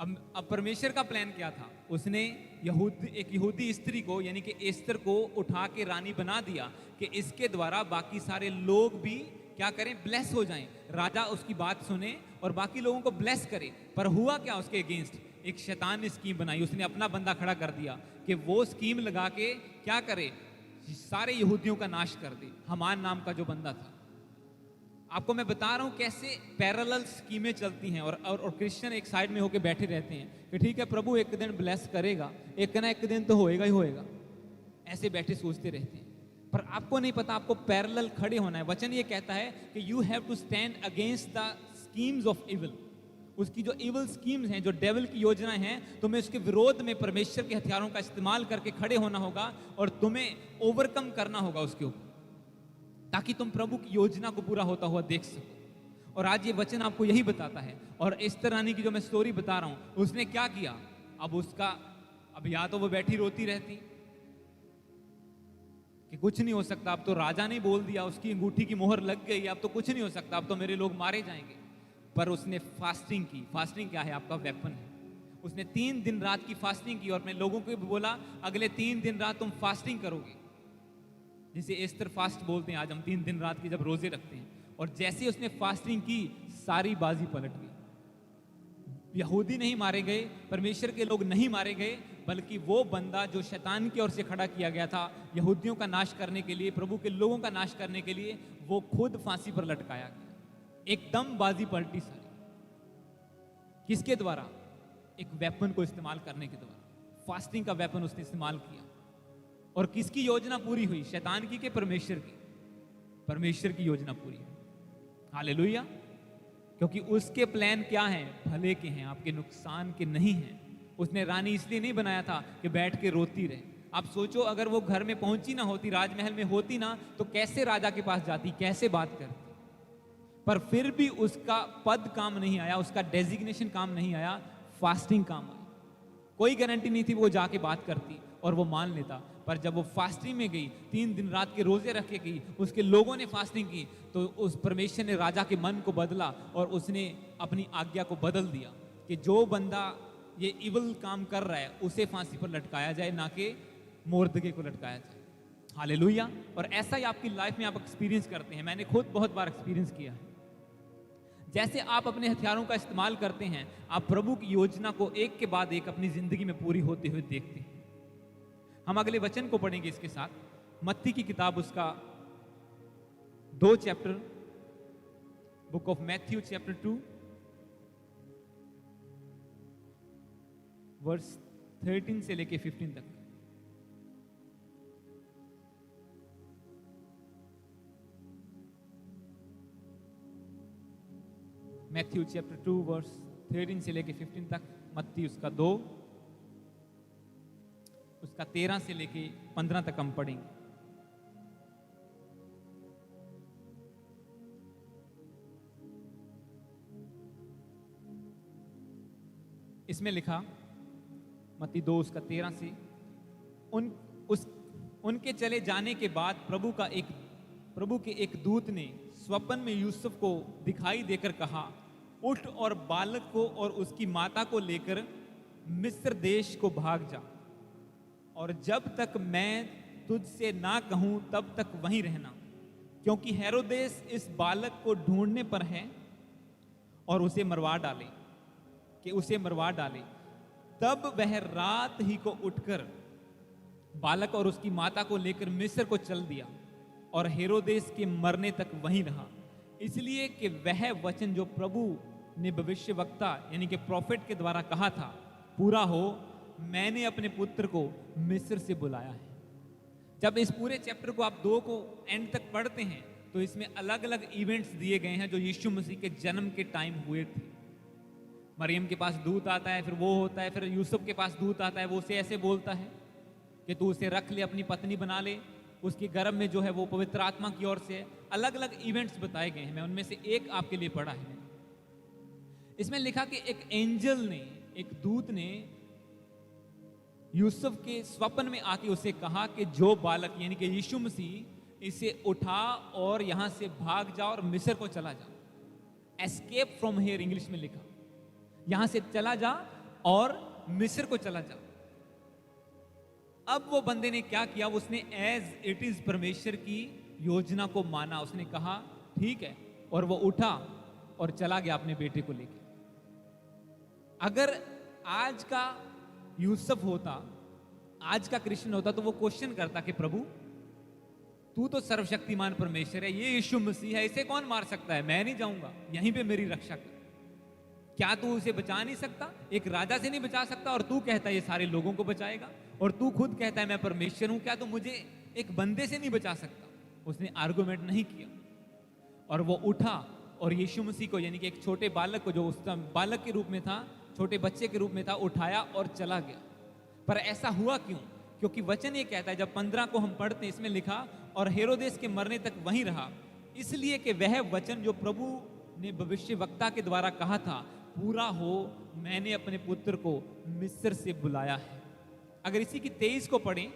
अब परमेश्वर का प्लान क्या था? उसने एक यहूदी स्त्री को, यानी कि एस्तर को उठा के रानी बना दिया कि इसके द्वारा बाकी सारे लोग भी क्या करें, ब्लेस हो जाएं। राजा उसकी बात सुने और बाकी लोगों को ब्लेस करे। पर हुआ क्या? उसके अगेंस्ट एक शैतान ने स्कीम बनाई। उसने अपना बंदा खड़ा कर दिया कि वो स्कीम लगा के क्या करे, सारे यहूदियों का नाश कर दे। हमान नाम का जो बंदा था। आपको मैं बता रहा हूं कैसे पैरेलल स्कीमें चलती हैं, और क्रिश्चियन एक साइड में होके बैठे रहते हैं कि ठीक है प्रभु एक दिन ब्लेस करेगा, एक ना एक दिन तो होएगा ही होएगा, ऐसे बैठे सोचते रहते हैं। पर आपको नहीं पता, आपको पैरेलल खड़े होना है। वचन ये कहता है कि you have to stand against the schemes of evil. उसकी जो इविल स्कीम्स हैं, जो डेविल की योजनाएं हैं, तुम्हें उसके विरोध में परमेश्वर के हथियारों का इस्तेमाल करके खड़े होना होगा और तुम्हें ओवरकम करना होगा उसके ऊपर, ताकि तुम प्रभु की योजना को पूरा होता हुआ देख सको। और आज ये वचन आपको यही बताता है। और एस्तर रानी की जो मैं स्टोरी बता रहा हूं, उसने क्या किया? अब या तो वो बैठी रोती रहती कि कुछ नहीं हो सकता, अब तो राजा ने बोल दिया, उसकी अंगूठी की मोहर लग गई, अब तो कुछ नहीं हो सकता, अब तो मेरे लोग मारे जाएंगे। पर उसने फास्टिंग की। फास्टिंग क्या है? आपका वेपन है। उसने 3 दिन रात की फास्टिंग की और अपने लोगों को भी बोला अगले 3 दिन रात तुम फास्टिंग करोगे, जिसे एस्तर फास्ट बोलते हैं। आज हम 3 दिन रात की जब रोजे रखते हैं। और जैसे उसने फास्टिंग की, सारी बाजी पलट गई। यहूदी नहीं मारे गए, परमेश्वर के लोग नहीं मारे गए, बल्कि वो बंदा जो शैतान की ओर से खड़ा किया गया था यहूदियों का नाश करने के लिए, प्रभु के लोगों का नाश करने के लिए, वो खुद फांसी पर लटकाया गया। एकदम बाजी पलटी सारी। किसके द्वारा? एक वेपन को इस्तेमाल करने के द्वारा। फास्टिंग का वेपन उसने इस्तेमाल किया। और किसकी योजना पूरी हुई? शैतान की के परमेश्वर की? परमेश्वर की योजना पूरी हुई। हालेलुया। क्योंकि उसके प्लान क्या हैं? भले के हैं, आपके नुकसान के नहीं हैं। उसने रानी इसलिए नहीं बनाया था कि बैठ के रोती रहे। आप सोचो, अगर वो घर में पहुंची ना होती, राजमहल में होती ना, तो कैसे राजा के पास जाती, कैसे बात करती। पर फिर भी उसका पद काम नहीं आया, उसका डेजिग्नेशन काम नहीं आया, फास्टिंग काम आया। कोई गारंटी नहीं थी वो जाके बात करती और वो मान लेता। पर जब वो फास्टिंग में गई, 3 दिन रात के रोजे रख के गई, उसके लोगों ने फास्टिंग की, तो उस परमेश्वर ने राजा के मन को बदला और उसने अपनी आज्ञा को बदल दिया कि जो बंदा ये इवल काम कर रहा है उसे फांसी पर लटकाया जाए, ना कि मोर्दगे को लटकाया जाए। हालेलुया। और ऐसा ही आपकी लाइफ में आप एक्सपीरियंस करते हैं। मैंने खुद बहुत बार एक्सपीरियंस किया है। जैसे आप अपने हथियारों का इस्तेमाल करते हैं, आप प्रभु की योजना को एक के बाद एक अपनी जिंदगी में पूरी होते हुए देखते हैं। हम अगले वचन को पढ़ेंगे इसके साथ। मत्ती की किताब, उसका 2 chapter, book of Matthew chapter 2 verse 13 से लेके 15 तक। मैथ्यू चैप्टर 2 वर्स 13 से लेके 15 तक। मत्ती उसका 2, उसका 13 से लेके 15 तक हम पढ़ेंगे। इसमें लिखा, मत्ती 2 उसका 13 से, उनके चले जाने के बाद प्रभु के एक दूत ने स्वप्न में यूसुफ को दिखाई देकर कहा, उठ और बालक को और उसकी माता को लेकर मिस्र देश को भाग जा, और जब तक मैं तुझसे ना कहूं तब तक वहीं रहना, क्योंकि हेरोदेस इस बालक को ढूंढने पर है और उसे मरवा डाले। तब वह रात ही को उठकर बालक और उसकी माता को लेकर मिस्र को चल दिया और हेरोदेस के मरने तक वहीं रहा, इसलिए कि वह वचन जो प्रभु ने भविष्यवक्ता यानी कि प्रॉफिट के द्वारा कहा था पूरा हो, मैंने अपने पुत्र को मिस्र से बुलाया है। जब इस पूरे चैप्टर को आप 2 को एंड तक पढ़ते हैं तो इसमें अलग अलग इवेंट्स दिए गए हैं जो यीशु मसीह के जन्म के टाइम हुए थे। मरियम के पास दूत आता है, फिर वो होता है, फिर यूसुफ के पास दूत आता है, वो उसे ऐसे बोलता है कि तू उसे रख ले, अपनी पत्नी बना ले, उसके गर्भ में जो है वो पवित्र आत्मा की ओर से। अलग अलग इवेंट्स बताए गए हैं। मैं उनमें से एक आपके लिए पढ़ा है। इसमें लिखा कि एक एंजल ने, एक दूत ने यूसुफ के स्वप्न में आके उसे कहा कि जो बालक यानी कि यीशु मसीह, इसे उठा और यहां से भाग जा और मिस्र को चला जा। एस्केप फ्रॉम हियर इंग्लिश में लिखा, यहां से चला जा और मिस्र को चला जा। अब वो बंदे ने क्या किया? उसने एज इट इज परमेश्वर की योजना को माना। उसने कहा ठीक है, और वो उठा और चला गया अपने बेटे को लेकर। अगर आज का यूसुफ होता, आज का कृष्ण होता, तो वो क्वेश्चन करता कि प्रभु तू तो सर्वशक्तिमान परमेश्वर है, ये यीशु मसीह है, इसे कौन मार सकता है? मैं नहीं जाऊंगा, यहीं पे मेरी रक्षा कर। क्या तू उसे बचा नहीं सकता? एक राजा से नहीं बचा सकता और तू कहता है ये सारे लोगों को बचाएगा, और तू खुद कहता है मैं परमेश्वर हूं, क्या तू मुझे एक बंदे से नहीं बचा सकता? उसने आर्गुमेंट नहीं किया और वो उठा और यीशु मसीह को यानी कि एक छोटे बालक को, जो उस समय बालक के रूप में था, छोटे बच्चे के रूप में था, उठाया और चला गया। पर ऐसा हुआ क्यों? क्योंकि वचन ये कहता है, जब 15 को हम पढ़ते हैं, इसमें लिखा और हेरोदेस के मरने तक वहीं रहा, इसलिए कि वह वचन जो प्रभु ने भविष्यवक्ता के द्वारा कहा था पूरा हो, मैंने अपने पुत्र को मिस्र से बुलाया है। अगर इसी की 23 को पढ़ें,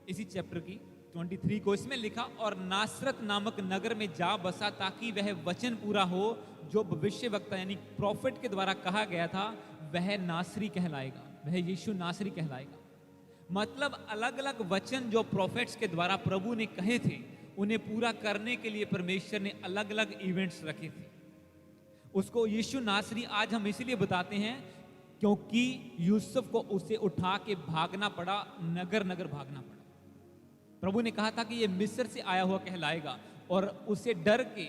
इसी चैप्टर की 23 को, इसमें लिखा और नासरत नामक नगर में जा बसा, ताकि वह वचन पूरा हो जो भविष्यवक्ता यानी प्रॉफिट के द्वारा कहा गया था, वह नासरी कहलाएगा, वह यीशु नासरी कहलाएगा। मतलब अलग अलग वचन जो प्रॉफिट्स के द्वारा प्रभु ने कहे थे, उन्हें पूरा करने के लिए परमेश्वर ने अलग अलग इवेंट्स रखे थे। उसको यीशु नासरी आज हम इसलिए बताते हैं क्योंकि यूसुफ को उसे उठा के भागना पड़ा, नगर नगर भागना पड़ा। प्रभु ने कहा था कि ये मिस्र से आया हुआ कहलाएगा, और उसे डर के,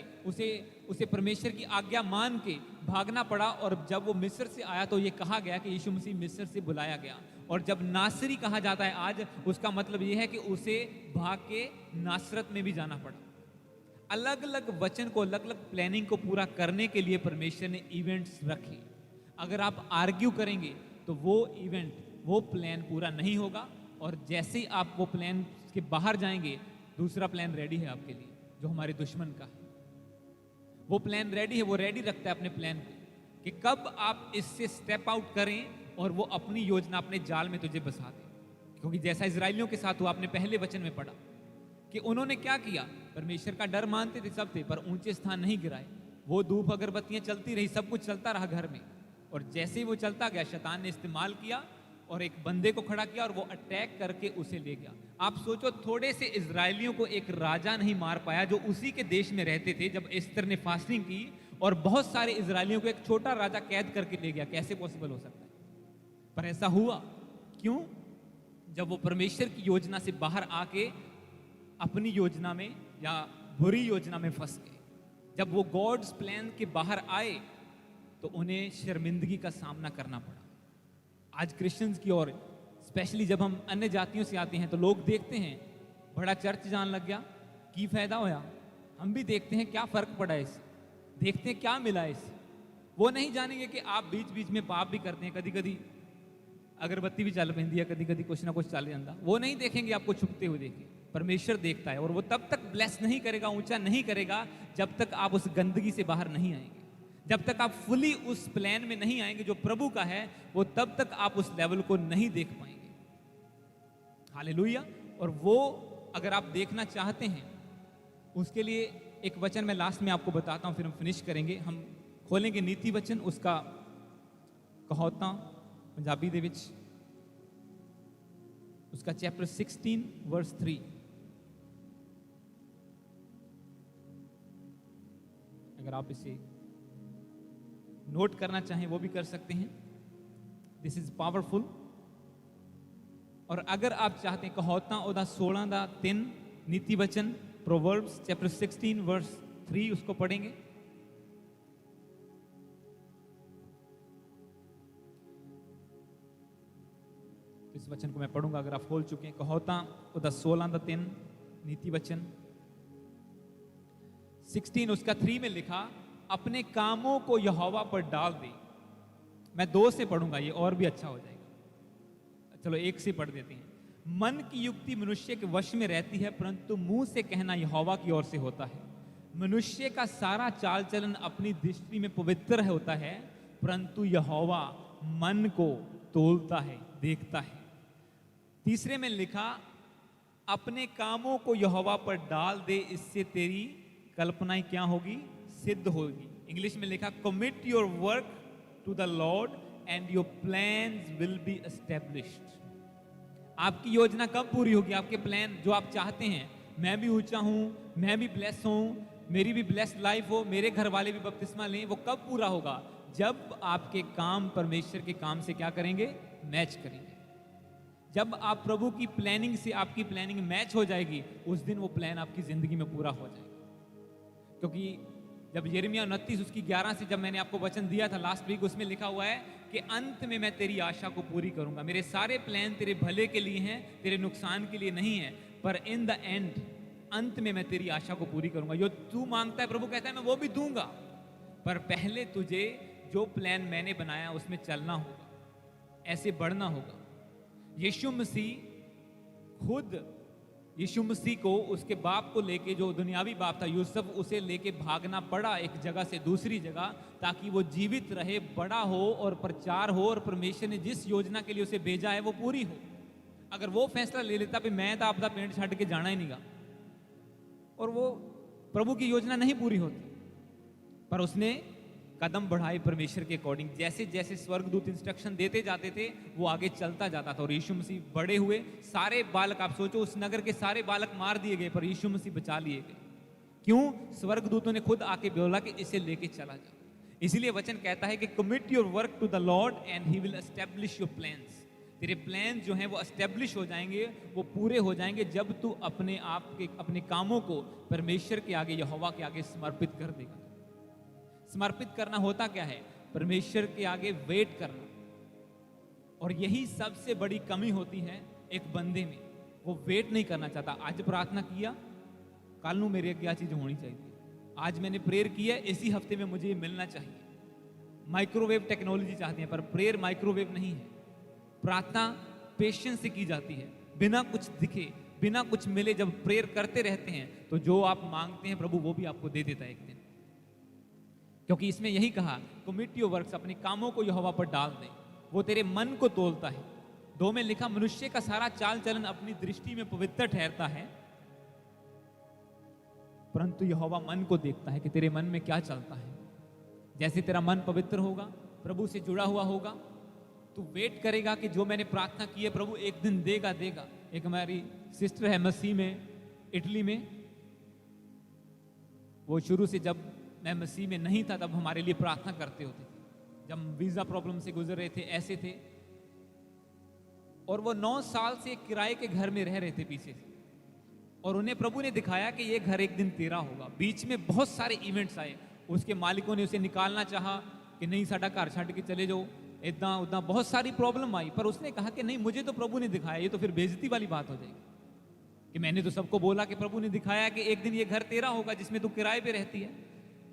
उसे परमेश्वर की आज्ञा मान के भागना पड़ा। और जब वो मिस्र से आया तो ये कहा गया कि यीशु मसीह मिस्र से बुलाया गया। और जब नासरी कहा जाता है आज, उसका मतलब ये है कि उसे भाग के नासरत में भी जाना पड़ा। अलग अलग वचन को, अलग अलग प्लानिंग को पूरा करने के लिए परमेश्वर ने इवेंट्स रखे। अगर आप आर्ग्यू करेंगे तो वो इवेंट, वो प्लान पूरा नहीं होगा। और जैसे ही आप वो प्लान के बाहर जाएंगे, दूसरा प्लान रेडी है आपके लिए, जो हमारे दुश्मन का है। वो प्लान रेडी है, वो रेडी रखता है अपने प्लान को कि कब आप इससे स्टेप आउट करें और वो अपनी योजना अपने जाल में तुझे बसा दे। क्योंकि जैसा इजरायलियों के साथ हुआ, आपने पहले वचन में पढ़ा कि उन्होंने क्या किया, परमेश्वर का डर मानते थे सब थे, पर ऊंचे स्थान नहीं गिराए। वो धूप अगरबत्तियां चलती रही, सब कुछ चलता रहा घर में, और जैसे ही वो चलता गया, शैतान ने इस्तेमाल किया और एक बंदे को खड़ा किया और वो अटैक करके उसे ले गया। आप सोचो, थोड़े से इजरायलियों को एक राजा नहीं मार पाया जो उसी के देश में रहते थे। जब एस्तर ने फास्टिंग की और बहुत सारे इजरायलियों को एक छोटा राजा कैद करके ले गया, कैसे पॉसिबल हो सकता है? पर ऐसा हुआ क्यों? जब वो परमेश्वर की योजना से बाहर आके अपनी योजना में या बुरी योजना में फंस गए। जब वो गॉड्स प्लान के बाहर आए तो उन्हें शर्मिंदगी का सामना करना पड़ा। आज क्रिश्चियंस की ओर, स्पेशली जब हम अन्य जातियों से आते हैं तो लोग देखते हैं बड़ा चर्च जान लग गया, की फायदा होया। हम भी देखते हैं क्या फर्क पड़ा है इससे, देखते हैं क्या मिला है इससे। वो नहीं जानेंगे कि आप बीच बीच में पाप भी करते हैं, कभी कभी अगरबत्ती भी चल पैंदी है, कभी कभी कुछ ना कुछ चल जाता। वो नहीं देखेंगे आपको छुपते हुए, देखे परमेश्वर देखता है। और वो तब तक ब्लेस नहीं करेगा, ऊंचा नहीं करेगा, जब तक आप उस गंदगी से बाहर नहीं आएंगे, जब तक आप फुली उस प्लान में नहीं आएंगे जो प्रभु का है, वो तब तक आप उस लेवल को नहीं देख पाएंगे। हालेलुया। और वो अगर आप देखना चाहते हैं, उसके लिए एक वचन मैं लास्ट में आपको बताता हूं, फिर हम फिनिश करेंगे। हम खोलेंगे नीति वचन, उसका कहोता पंजाबी दे विच, उसका चैप्टर 16 वर्स 3। अगर आप इसे नोट करना चाहें वो भी कर सकते हैं, दिस इज पावरफुल। और अगर आप चाहते हैं कहोता ओदा 16 दा 3 नीति वचन, प्रोवर्ब्स चैप्टर 16 वर्स 3, उसको पढ़ेंगे। इस वचन को मैं पढ़ूंगा, अगर आप खोल चुके हैं। कहोता ओदा 16 दा 3 नीति वचन 16 उसका 3 में लिखा, अपने कामों को यहोवा पर डाल दे। मैं 2 से पढ़ूंगा, ये और भी अच्छा हो जाएगा। चलो 1 से पढ़ देते हैं। मन की युक्ति मनुष्य के वश में रहती है, परंतु मुंह से कहना यहोवा की ओर से होता है। मनुष्य का सारा चाल चलन अपनी दृष्टि में पवित्र होता है, परंतु यहोवा मन को तोलता है, देखता है। 3 में लिखा, अपने कामों को यहोवा पर डाल दे, इससे तेरी कल्पनाएं क्या होगी? सिद्ध होगी। इंग्लिश में लिखा, commit your work to the Lord and your plans will be established. आपकी योजना कब पूरी होगी? आपके प्लान जो आप चाहते हैं, मैं भी ऊंचा हूं, मैं भी ब्लेस हूं, मेरी भी ब्लेस्ड लाइफ हो, मेरे घर वाले भी बपतिस्मा लें, वो कब पूरा होगा? जब आपके काम परमेश्वर के काम से क्या करेंगे? मैच करेंगे। जब आप प्रभु की प्लानिंग से आपकी प्लानिंग मैच हो जाएगी, उस दिन वो प्लान आपकी जिंदगी में पूरा हो जाएगा। क्योंकि जब यिर्मयाह 29 उसकी 11 से जब मैंने आपको वचन दिया था लास्ट वीक, उसमें लिखा हुआ है कि अंत में मैं तेरी आशा को पूरी करूंगा। मेरे सारे प्लान तेरे भले के लिए हैं, तेरे नुकसान के लिए नहीं है, पर इन द एंड, अंत में मैं तेरी आशा को पूरी करूंगा। जो तू मांगता है, प्रभु कहता है मैं वो भी दूंगा, पर पहले तुझे जो प्लान मैंने बनाया उसमें चलना होगा, ऐसे बढ़ना होगा। यीशु मसीह खुद, यीशु मसीह को उसके बाप को लेके, जो दुनियावी बाप था यूसुफ, उसे लेके भागना पड़ा एक जगह से दूसरी जगह, ताकि वो जीवित रहे, बड़ा हो और प्रचार हो, और परमेश्वर ने जिस योजना के लिए उसे भेजा है वो पूरी हो। अगर वो फैसला ले लेता भी मैं तो आपका पेड़ छाट के जाना ही नहीं गा, और वो प्रभु की योजना नहीं पूरी होती, पर उसने कदम बढ़ाए परमेश्वर के अकॉर्डिंग। जैसे जैसे स्वर्गदूत इंस्ट्रक्शन देते जाते थे, वो आगे चलता जाता था। और यीशु मसीह बड़े हुए, सारे बालक, आप सोचो उस नगर के सारे बालक मार दिए गए, पर यीशु मसीह बचा लिए गए। क्यों? स्वर्गदूतों ने खुद आके बोला कि इसे लेके चला जाओ, इसीलिए वचन कहता है कि commit your work to the Lord and he will establish your plans. तेरे प्लान जो हैं वो एस्टेब्लिश हो जाएंगे, वो पूरे हो जाएंगे जब तू अपने आप के अपने कामों को परमेश्वर के आगे, यहोवा के आगे समर्पित कर देगा। समर्पित करना होता क्या है? परमेश्वर के आगे वेट करना। और यही सबसे बड़ी कमी होती है एक बंदे में, वो वेट नहीं करना चाहता। आज प्रार्थना किया, कल नू मेरे क्या चीज होनी चाहिए, आज मैंने प्रेयर किया, इसी हफ्ते में मुझे ये मिलना चाहिए। माइक्रोवेव टेक्नोलॉजी चाहते हैं, पर प्रेयर माइक्रोवेव नहीं है। प्रार्थना पेशेंस से की जाती है, बिना कुछ दिखे, बिना कुछ मिले। जब प्रेयर करते रहते हैं तो जो आप मांगते हैं प्रभु वो भी आपको दे देता है एक दिन। क्योंकि इसमें यही कहा, कमिट योर वर्क्स, अपने कामों को यहोवा पर डाल दे, वो तेरे मन को तोलता है। 2 में लिखा, मनुष्य का सारा चाल चलन अपनी दृष्टि में पवित्र ठहरता है, परंतु यहोवा मन को देखता है कि तेरे मन में क्या चलता है। जैसे तेरा मन पवित्र होगा, प्रभु से जुड़ा हुआ होगा, तू वेट करेगा कि जो मैंने प्रार्थना की है प्रभु एक दिन देगा देगा। एक हमारी सिस्टर है मसीह में, इटली में, वो शुरू से जब मैं मसीह में नहीं था तब हमारे लिए प्रार्थना करते होते थे। जब वीजा प्रॉब्लम से गुजर रहे थे, ऐसे थे, और वो 9 साल से किराए के घर में रह रहे थे पीछे से, और उन्हें प्रभु ने दिखाया कि ये घर एक दिन तेरा होगा। बीच में बहुत सारे इवेंट्स आए, उसके मालिकों ने उसे निकालना चाहा कि नहीं साडा घर छड़ के चले जाओ, इतना उतना बहुत सारी प्रॉब्लम आई। पर उसने कहा कि नहीं, मुझे तो प्रभु ने दिखाया। ये तो फिर बेइज्जती वाली बात हो जाएगी कि मैंने तो सबको बोला कि प्रभु ने दिखाया कि एक दिन ये घर तेरा होगा जिसमें तू किराए पे रहती है।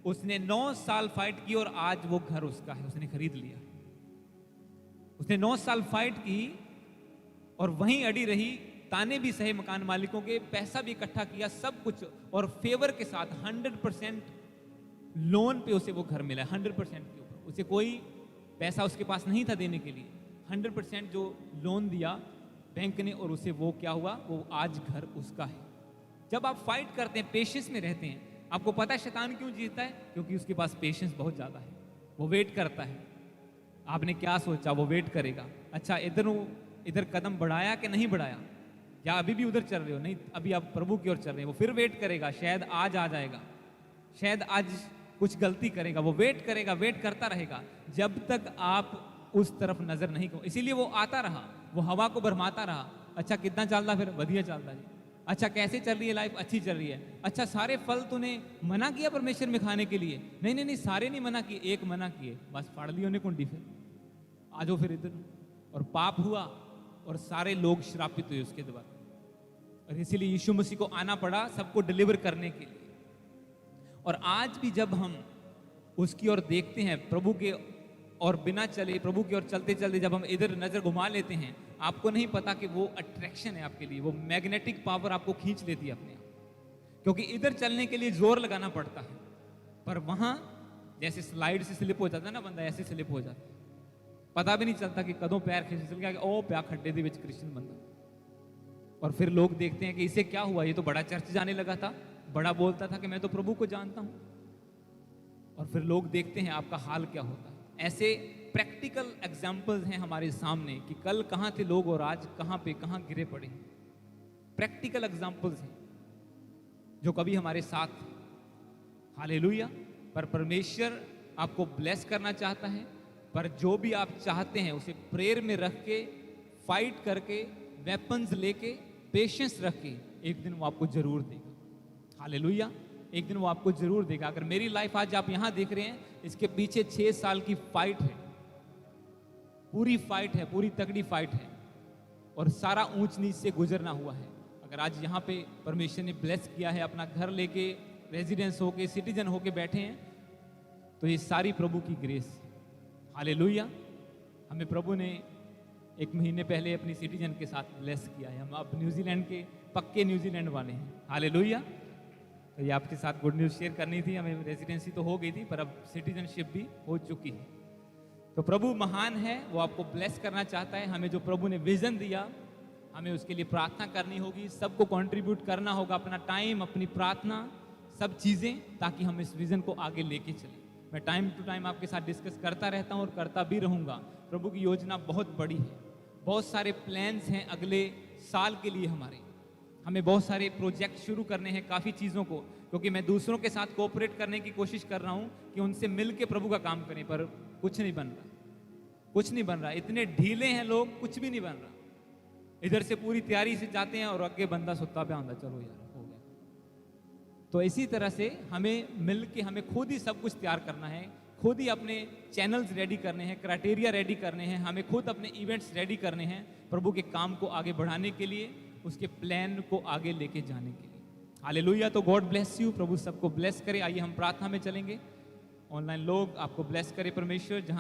उसने 9 साल फाइट की और आज वो घर उसका है, उसने खरीद लिया। उसने 9 साल फाइट की और वहीं अड़ी रही, ताने भी सहे मकान मालिकों के, पैसा भी इकट्ठा किया, सब कुछ, और फेवर के साथ 100% लोन पे उसे वो घर मिला। 100% के ऊपर, उसे कोई पैसा उसके पास नहीं था देने के लिए, 100% जो लोन दिया बैंक ने, और उसे वो क्या हुआ, वो आज घर उसका है। जब आप फाइट करते हैं, पेशेंस में रहते हैं, आपको पता है शैतान क्यों जीतता है? क्योंकि उसके पास पेशेंस बहुत ज्यादा है, वो वेट करता है। आपने क्या सोचा, वो वेट करेगा। अच्छा, इधर कदम बढ़ाया कि नहीं बढ़ाया, या अभी भी उधर चल रहे हो? नहीं, अभी आप प्रभु की ओर चल रहे हैं। वो फिर वेट करेगा, शायद आज आ जाएगा, शायद आज कुछ गलती करेगा। वो वेट करेगा, वेट करता रहेगा जब तक आप उस तरफ नजर नहीं करो। इसीलिए वो आता रहा, वो हवा को भरमाता रहा। अच्छा, कितना चलता, फिर बढ़िया चलता जी। अच्छा, कैसे चल रही है लाइफ? अच्छी चल रही है। अच्छा, सारे फल तूने मना किया परमेश्वर में खाने के लिए? नहीं नहीं नहीं, सारे नहीं मना किए, एक मना किए, बस फाड़ ली उन्हें कुंडी, फिर आ जाओ फिर इधर। और पाप हुआ और सारे लोग श्रापित हुए उसके द्वारा। और इसीलिए यीशु मसीह को आना पड़ा सबको डिलीवर करने के लिए। और आज भी जब हम उसकी ओर देखते हैं, प्रभु के और बिना चले, प्रभु की ओर चलते चलते जब हम इधर नजर घुमा लेते हैं, आपको नहीं पता कि वो अट्रैक्शन है आपके लिए, वो मैग्नेटिक पावर आपको खींच लेती है अपने आप। क्योंकि इधर चलने के लिए जोर लगाना पड़ता है, पर वहां जैसे स्लाइड से स्लिप हो जाता है ना बंदा, ऐसे स्लिप हो जाता है, पता भी नहीं चलता कि कदों पैर खिसक गया, ओ प्या खड्डे दे विच क्रिश्चियन बंदा। और फिर लोग देखते हैं कि इसे क्या हुआ, ये तो बड़ा चर्च जाने लगा था, बड़ा बोलता था कि मैं तो प्रभु को जानता हूं। और फिर लोग देखते हैं आपका हाल क्या होता है। ऐसे प्रैक्टिकल एग्जाम्पल्स हैं हमारे सामने कि कल कहां थे लोग और आज कहां पे कहां गिरे पड़े। प्रैक्टिकल एग्जाम्पल्स हैं जो कभी हमारे साथ। हालेलुया। पर परमेश्वर आपको ब्लेस करना चाहता है, पर जो भी आप चाहते हैं उसे प्रेयर में रख के, फाइट करके, वेपन्स लेके, पेशेंस रख के, एक दिन वो आपको जरूर देगा। हालेलुया। एक दिन वो आपको जरूर देगा। अगर मेरी लाइफ आज आप यहां देख रहे हैं, इसके पीछे 6 साल की फाइट है, पूरी फाइट है, पूरी तगड़ी फाइट है, और सारा ऊंच नीच से गुजरना हुआ है। अगर आज यहाँ पे परमेश्वर ने ब्लेस किया है, अपना घर लेके, रेजिडेंस होके, सिटीजन होके बैठे हैं, तो ये सारी प्रभु की ग्रेस। हालेलुया। हमें प्रभु ने 1 महीने पहले अपनी सिटीजन के साथ ब्लेस किया है। हम अब न्यूजीलैंड के पक्के न्यूजीलैंड वाले हैं। हालेलुया। तो ये आपके साथ गुड न्यूज़ शेयर करनी थी। हमें रेजिडेंसी तो हो गई थी, पर अब सिटीजनशिप भी हो चुकी है। तो प्रभु महान है, वो आपको ब्लेस करना चाहता है। हमें जो प्रभु ने विजन दिया, हमें उसके लिए प्रार्थना करनी होगी, सबको कंट्रीब्यूट करना होगा, अपना टाइम, अपनी प्रार्थना, सब चीज़ें, ताकि हम इस विजन को आगे लेके चलें। मैं टाइम टू टाइम आपके साथ डिस्कस करता रहता हूँ और करता भी रहूँगा। प्रभु की योजना बहुत बड़ी है, बहुत सारे प्लान्स हैं अगले साल के लिए हमारे। हमें बहुत सारे प्रोजेक्ट शुरू करने हैं, काफ़ी चीज़ों को, क्योंकि मैं दूसरों के साथ कोऑपरेट करने की कोशिश कर रहा हूँ कि उनसे मिल के प्रभु का काम करें, पर कुछ नहीं बन रहा, कुछ नहीं बन रहा। इतने ढीले हैं लोग, कुछ भी नहीं बन रहा। इधर से पूरी तैयारी से जाते हैं और आगे बंदा सुत्ता पे आंदा, चलो यार हो गया। तो इसी तरह से हमें मिल के हमें खुद ही सब कुछ तैयार करना है, खुद ही अपने चैनल्स रेडी करने हैं, क्राइटेरिया रेडी करने हैं, हमें खुद अपने इवेंट्स रेडी करने हैं प्रभु के काम को आगे बढ़ाने के लिए, उसके प्लान को आगे लेके जाने के लिए। हालेलुया। तो गॉड ब्लेस यू, प्रभु सबको ब्लेस करे। आइए हम प्रार्थना में चलेंगे। ऑनलाइन लोग आपको ब्लेस करे परमेश्वर। जहां